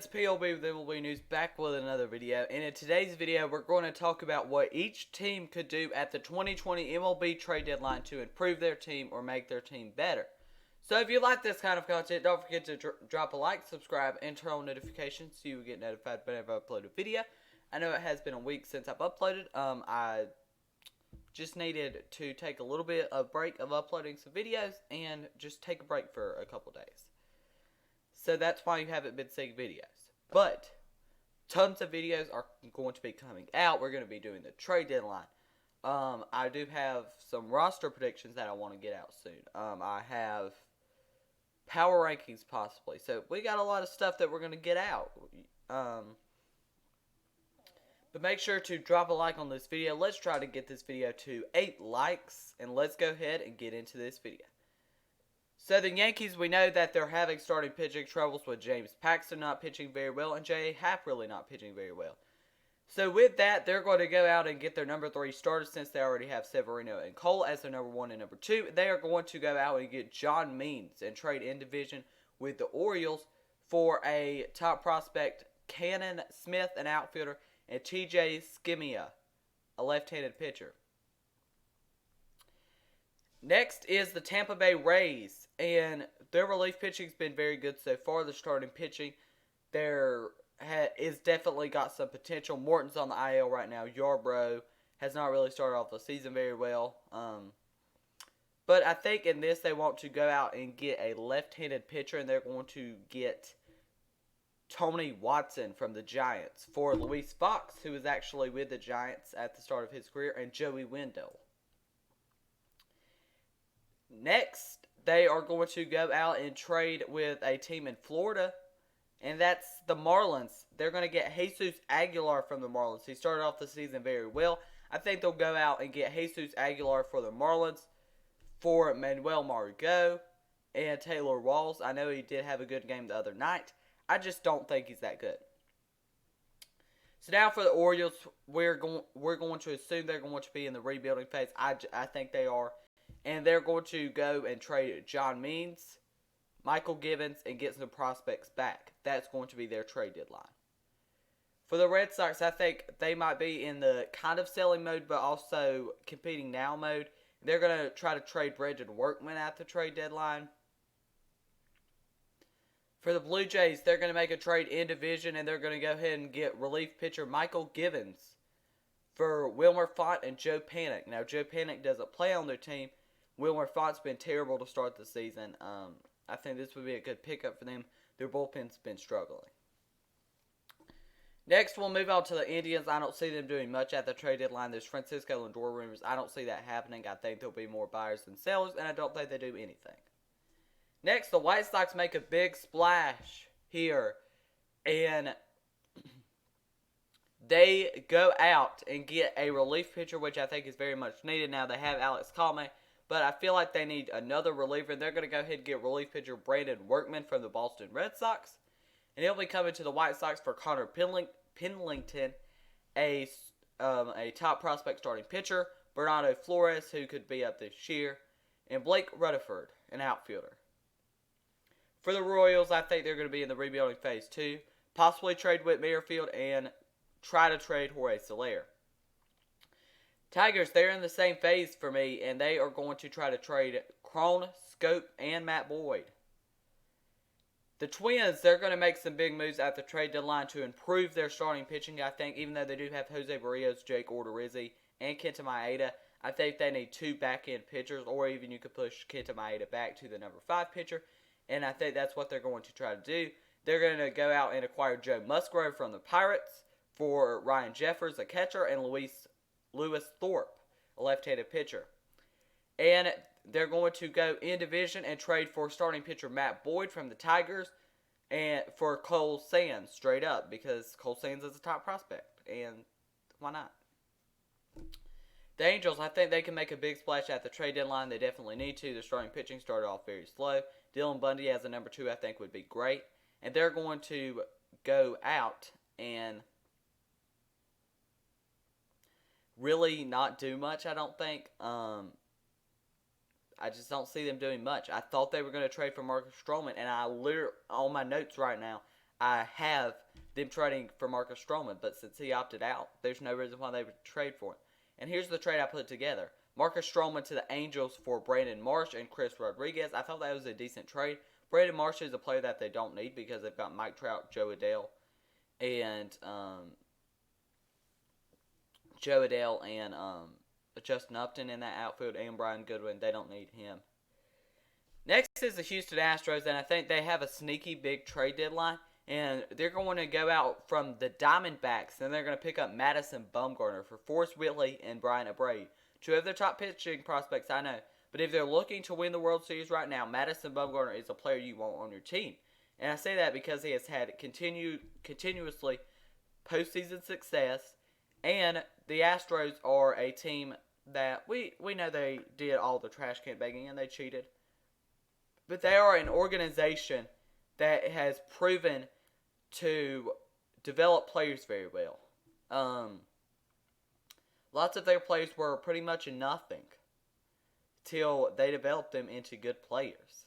it's PLB with MLB News back with another video, and in today's video we're going to talk about what each team could do at the 2020 MLB Trade Deadline to improve their team or make their team better. So if you like this kind of content, don't forget to drop a like, subscribe, and turn on notifications so you will get notified whenever I upload a video. I know it has been a week since I've uploaded. I just needed to take a little bit of break of uploading some videos and just take a break for a couple days. So that's why you haven't been seeing videos. But tons of videos are going to be coming out. We're going to be doing the trade deadline. I do have some roster predictions that I want to get out soon. I have power rankings possibly. So we got a lot of stuff that we're going to get out. But make sure to drop a like on this video. Let's try to get this video to 8 likes. And let's go ahead and get into this video. So the Yankees, we know that they're having starting pitching troubles with James Paxton not pitching very well and J.A. Happ really not pitching very well. So with that, they're going to go out and get their number 3 starters since they already have Severino and Cole as their number 1 and number 2. They are going to go out and get John Means and trade in division with the Orioles for a top prospect, Cannon Smith, an outfielder, and T.J. Skimia, a left-handed pitcher. Next is the Tampa Bay Rays, and their relief pitching's been very good so far. The starting pitching is definitely got some potential. Morton's on the IL right now. Yarbrough has not really started off the season very well. But I think in this they want to go out and get a left-handed pitcher, and they're going to get Tony Watson from the Giants for Luis Fox, who was actually with the Giants at the start of his career, and Joey Wendell. Next, they are going to go out and trade with a team in Florida, and that's the Marlins. They're going to get Jesus Aguilar from the Marlins. He started off the season very well. I think they'll go out and get Jesus Aguilar for the Marlins for Manuel Margot and Taylor Walls. I know he did have a good game the other night. I just don't think he's that good. So now for the Orioles, we're going to assume they're going to be in the rebuilding phase. I think they are. And they're going to go and trade John Means, Michael Givens, and get some prospects back. That's going to be their trade deadline. For the Red Sox, I think they might be in the kind of selling mode, but also competing now mode. They're going to try to trade Brendan Workman at the trade deadline. For the Blue Jays, they're going to make a trade in division, and they're going to go ahead and get relief pitcher Michael Givens for Wilmer Font and Joe Panik. Now, Joe Panik doesn't play on their team. Wilmer Font's been terrible to start the season. I think this would be a good pickup for them. Their bullpen's been struggling. Next, we'll move on to the Indians. I don't see them doing much at the trade deadline. There's Francisco Lindor rumors. I don't see that happening. I think there'll be more buyers than sellers, and I don't think they do anything. Next, the White Sox make a big splash here, and they go out and get a relief pitcher, which I think is very much needed. Now, they have Alex Colme, but I feel like they need another reliever. They're going to go ahead and get relief pitcher Brandon Workman from the Boston Red Sox. And he'll be coming to the White Sox for Connor Pendleton, a top prospect starting pitcher, Bernardo Flores, who could be up this year, and Blake Rutherford, an outfielder. For the Royals, I think they're going to be in the rebuilding phase too. Possibly trade Whit Merrifield and try to trade Jorge Soler. Tigers, they're in the same phase for me, and they are going to try to trade Cron, Scope, and Matt Boyd. The Twins, they're going to make some big moves at the trade deadline to improve their starting pitching, I think, even though they do have Jose Barrios, Jake Odorizzi, and Kenta Maeda. I think they need 2 back-end pitchers, or even you could push Kenta Maeda back to the number 5 pitcher, and I think that's what they're going to try to do. They're going to go out and acquire Joe Musgrove from the Pirates for Ryan Jeffers, a catcher, and Lewis Thorpe, a left-handed pitcher. And they're going to go in division and trade for starting pitcher Matt Boyd from the Tigers and for Cole Sands straight up, because Cole Sands is a top prospect, and why not? The Angels, I think they can make a big splash at the trade deadline. They definitely need to. Their starting pitching started off very slow. Dylan Bundy as a number 2 I think would be great. And they're going to go out and really not do much, I don't think. I just don't see them doing much. I thought they were going to trade for Marcus Stroman, and I literally, on my notes right now, I have them trading for Marcus Stroman, but since he opted out, there's no reason why they would trade for him. And here's the trade I put together. Marcus Stroman to the Angels for Brandon Marsh and Chris Rodriguez. I thought that was a decent trade. Brandon Marsh is a player that they don't need because they've got Mike Trout, Joe Adell, and Justin Upton in that outfield, and Brian Goodwin. They don't need him. Next is the Houston Astros, and I think they have a sneaky big trade deadline. And they're going to go out from the Diamondbacks, and they're going to pick up Madison Bumgarner for Forrest Whitley and Brian Abreu. Two of their top pitching prospects, I know. But if they're looking to win the World Series right now, Madison Bumgarner is a player you want on your team. And I say that because he has had continuously postseason success. And the Astros are a team that we know they did all the trash can begging and they cheated. But they are an organization that has proven to develop players very well. Lots of their players were pretty much nothing till they developed them into good players.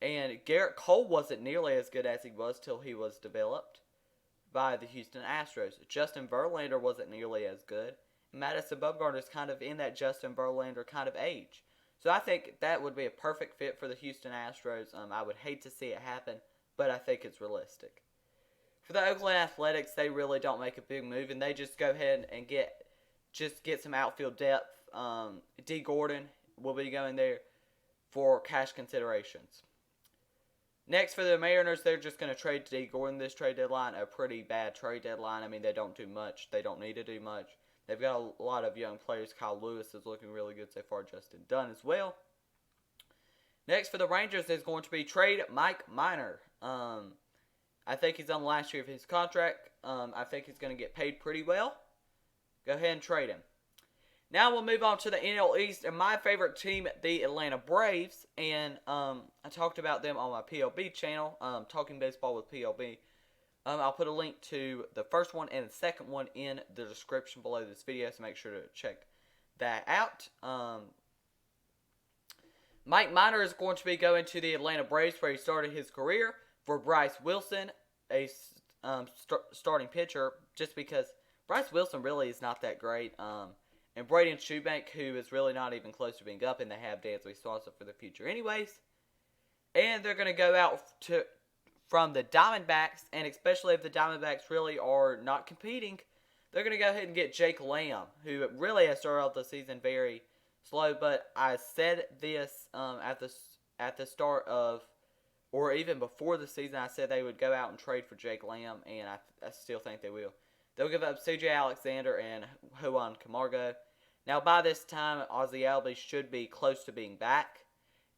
And Garrett Cole wasn't nearly as good as he was till he was developed by the Houston Astros. Justin Verlander wasn't nearly as good. Madison Bumgarner is kind of in that Justin Verlander kind of age. So I think that would be a perfect fit for the Houston Astros. I would hate to see it happen, but I think it's realistic. For the Oakland Athletics, they really don't make a big move, and they just go ahead and get some outfield depth. D. Gordon will be going there for cash considerations. Next, for the Mariners, they're just going to trade D. Gordon this trade deadline. A pretty bad trade deadline. I mean, they don't do much. They don't need to do much. They've got a lot of young players. Kyle Lewis is looking really good so far. Justin Dunn as well. Next for the Rangers is going to be trade Mike Minor. I think he's on the last year of his contract. I think he's going to get paid pretty well. Go ahead and trade him. Now we'll move on to the NL East and my favorite team, the Atlanta Braves. And I talked about them on my PLB channel, Talking Baseball with PLB. I'll put a link to the first one and the second one in the description below this video, so make sure to check that out. Mike Minor is going to be going to the Atlanta Braves, where he started his career, for Bryce Wilson, a starting pitcher, just because Bryce Wilson really is not that great. And Braden Shoebank, who is really not even close to being up, and they have Dansby Swanson for the future anyways. And they're going to go out from the Diamondbacks, and especially if the Diamondbacks really are not competing, they're going to go ahead and get Jake Lamb, who really has started off the season very slow. But I said this at the start of, or even before the season, I said they would go out and trade for Jake Lamb, and I still think they will. They'll give up C.J. Alexander and Juan Camargo. Now, by this time, Ozzie Albies should be close to being back.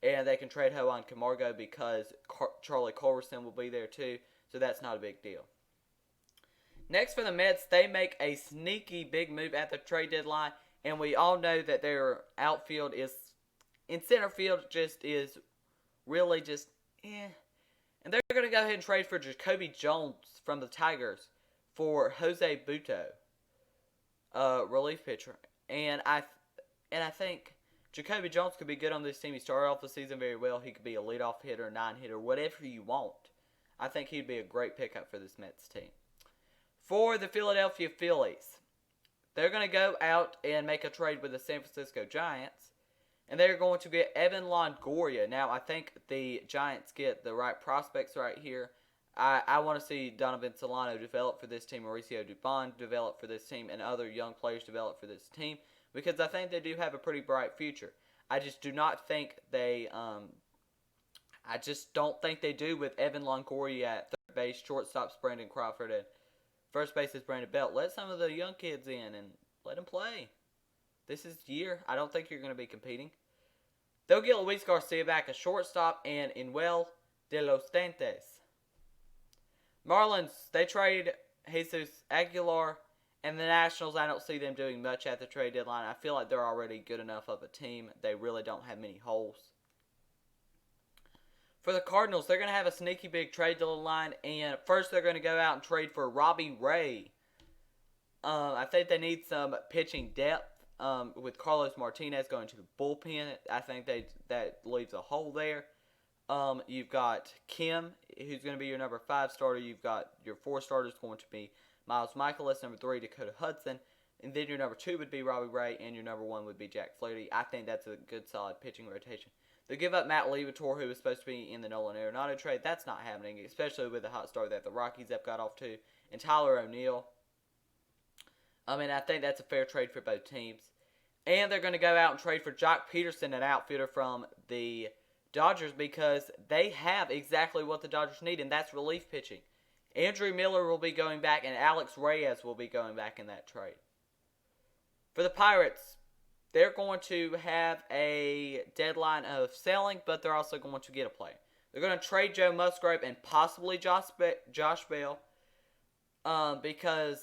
And they can trade Juan Camargo because Charlie Culberson will be there too. So that's not a big deal. Next for the Mets, they make a sneaky big move at the trade deadline. And we all know that their outfield is, in center field, is really just, eh. And they're going to go ahead and trade for Jacoby Jones from the Tigers for Jose Butto, relief pitcher. And I think Jacoby Jones could be good on this team. He started off the season very well. He could be a leadoff hitter, 9-hitter, whatever you want. I think he'd be a great pickup for this Mets team. For the Philadelphia Phillies, they're going to go out and make a trade with the San Francisco Giants. And they're going to get Evan Longoria. Now, I think the Giants get the right prospects right here. I want to see Donovan Solano develop for this team, Mauricio Dubon develop for this team, and other young players develop for this team, because I think they do have a pretty bright future. I just do not think they, I just don't think they do with Evan Longoria at third base, shortstop's Brandon Crawford, and first base is Brandon Belt. Let some of the young kids in and let them play. This is the year. I don't think you're going to be competing. They'll get Luis Garcia back, a shortstop, and Inuel de los Dentes. Marlins, they trade Jesus Aguilar, and the Nationals, I don't see them doing much at the trade deadline. I feel like they're already good enough of a team. They really don't have many holes. For the Cardinals, they're going to have a sneaky big trade deadline, and first they're going to go out and trade for Robbie Ray. I think they need some pitching depth with Carlos Martinez going to the bullpen. I think that leaves a hole there. You've got Kim, who's going to be your number 5 starter. You've got your 4 starters going to be Miles Michaelis, number 3, Dakota Hudson. And then your number 2 would be Robbie Ray, and your number 1 would be Jack Flaherty. I think that's a good, solid pitching rotation. They give up Matt Levator, who was supposed to be in the Nolan Arenado trade. That's not happening, especially with the hot start that the Rockies have got off to. And Tyler O'Neill. I think that's a fair trade for both teams. And they're going to go out and trade for Jock Peterson, an outfielder from the Dodgers, because they have exactly what the Dodgers need, and that's relief pitching. Andrew Miller will be going back, and Alex Reyes will be going back in that trade. For the Pirates, they're going to have a deadline of selling, but they're also going to get a player. They're going to trade Joe Musgrove and possibly Josh Bell, because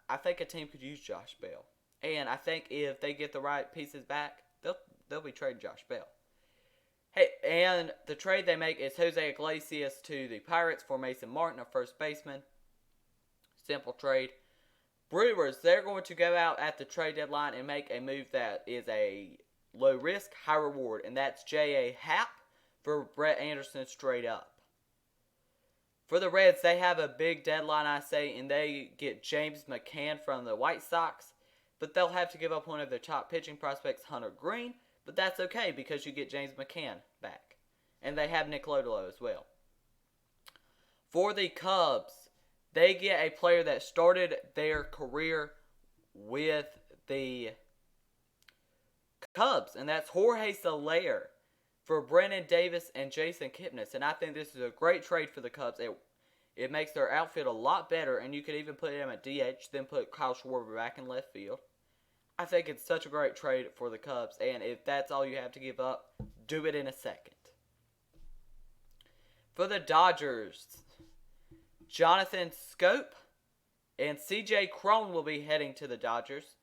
I think a team could use Josh Bell. And I think if they get the right pieces back, they'll be trading Josh Bell. Hey, and the trade they make is Jose Iglesias to the Pirates for Mason Martin, a first baseman. Simple trade. Brewers, they're going to go out at the trade deadline and make a move that is a low risk, high reward, and that's J.A. Happ for Brett Anderson straight up. For the Reds, they have a big deadline, I say, and they get James McCann from the White Sox, but they'll have to give up one of their top pitching prospects, Hunter Green, but that's okay because you get James McCann back. And they have Nick Lodolo as well. For the Cubs, they get a player that started their career with the Cubs, and that's Jorge Soler for Brennan Davis and Jason Kipnis. And I think this is a great trade for the Cubs. It makes their outfield a lot better, and you could even put him at DH, then put Kyle Schwarber back in left field. I think it's such a great trade for the Cubs, and if that's all you have to give up, do it in a second. For the Dodgers, Jonathan Scope and C.J. Cron will be heading to the Dodgers.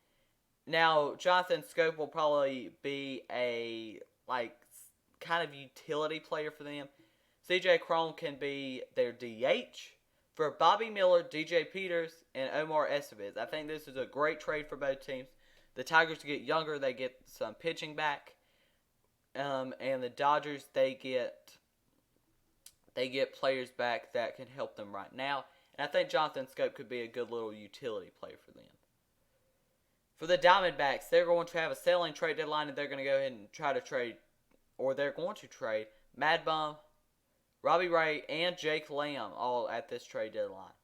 Now, Jonathan Scope will probably be a kind of utility player for them. C.J. Cron can be their DH for Bobby Miller, DJ Peters, and Omar Estevez. I think this is a great trade for both teams. The Tigers get younger, they get some pitching back, and the Dodgers they get players back that can help them right now. And I think Jonathan Scope could be a good little utility player for them. For the Diamondbacks, they're going to have a selling trade deadline, and they're going to go ahead and try to trade, or they're going to trade Mad Bum, Robbie Ray, and Jake Lamb all at this trade deadline.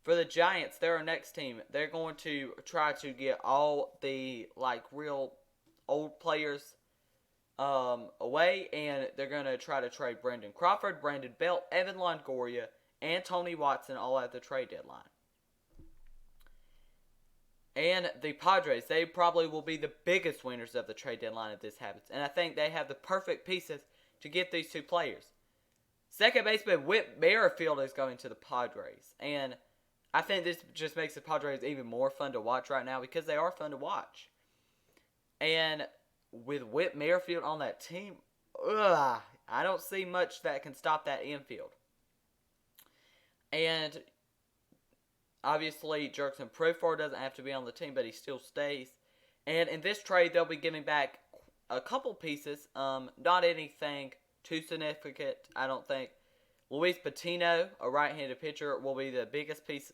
For the Giants, they're our next team. They're going to try to get all the real old players away, and they're going to try to trade Brandon Crawford, Brandon Belt, Evan Longoria, and Tony Watson all at the trade deadline. And the Padres, they probably will be the biggest winners of the trade deadline if this happens. And I think they have the perfect pieces to get these two players. Second baseman Whit Merrifield is going to the Padres. And I think this just makes the Padres even more fun to watch right now because they are fun to watch. And with Whit Merrifield on that team, I don't see much that can stop that infield. And obviously, Jerkson Profar doesn't have to be on the team, but he still stays. And in this trade, they'll be giving back a couple pieces. Not anything too significant, I don't think. Luis Patino, a right-handed pitcher, will be the biggest piece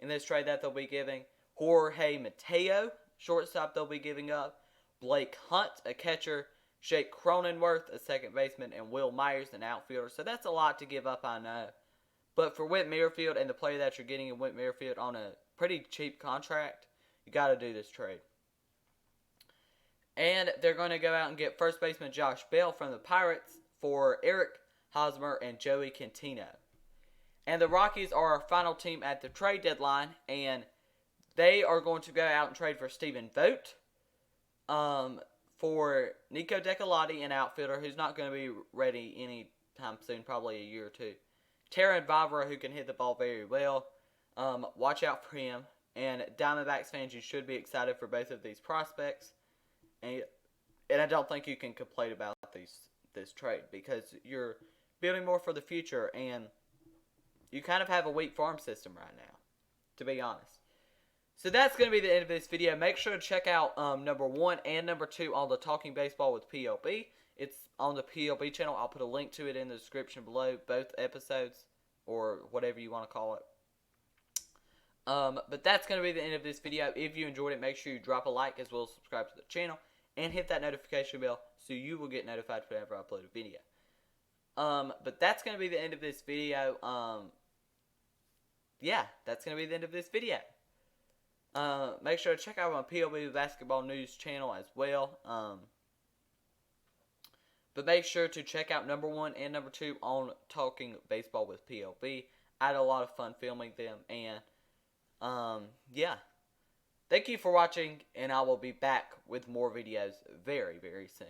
in this trade that they'll be giving. Jorge Mateo, shortstop, they'll be giving up. Blake Hunt, a catcher. Jake Cronenworth, a second baseman. And Will Myers, an outfielder. So that's a lot to give up, I know. But for Whit Merrifield and the player that you're getting in Whit Merrifield on a pretty cheap contract, you got to do this trade. And they're going to go out and get first baseman Josh Bell from the Pirates for Eric Hosmer and Joey Cantino. And the Rockies are our final team at the trade deadline, and they are going to go out and trade for Stephen Vogt, for Nico Decolati, an outfielder who's not going to be ready anytime soon, probably a year or two. Taron Vavra, who can hit the ball very well. Watch out for him. And Diamondbacks fans, you should be excited for both of these prospects. And I don't think you can complain about this trade because you're building more for the future, and you kind of have a weak farm system right now, to be honest. So that's going to be the end of this video. Make sure to check out number 1 and number 2 on the Talking Baseball with PLB. It's on the PLB channel. I'll put a link to it in the description below, both episodes, or whatever you want to call it. But that's going to be the end of this video. If you enjoyed it, make sure you drop a like as well as subscribe to the channel. And hit that notification bell so you will get notified whenever I upload a video. But that's going to be the end of this video. Yeah, that's going to be the end of this video. Make sure to check out my PLB Basketball News channel as well. But make sure to check out number 1 and number 2 on Talking Baseball with PLB. I had a lot of fun filming them, and yeah. Thank you for watching, and I will be back with more videos very, very soon.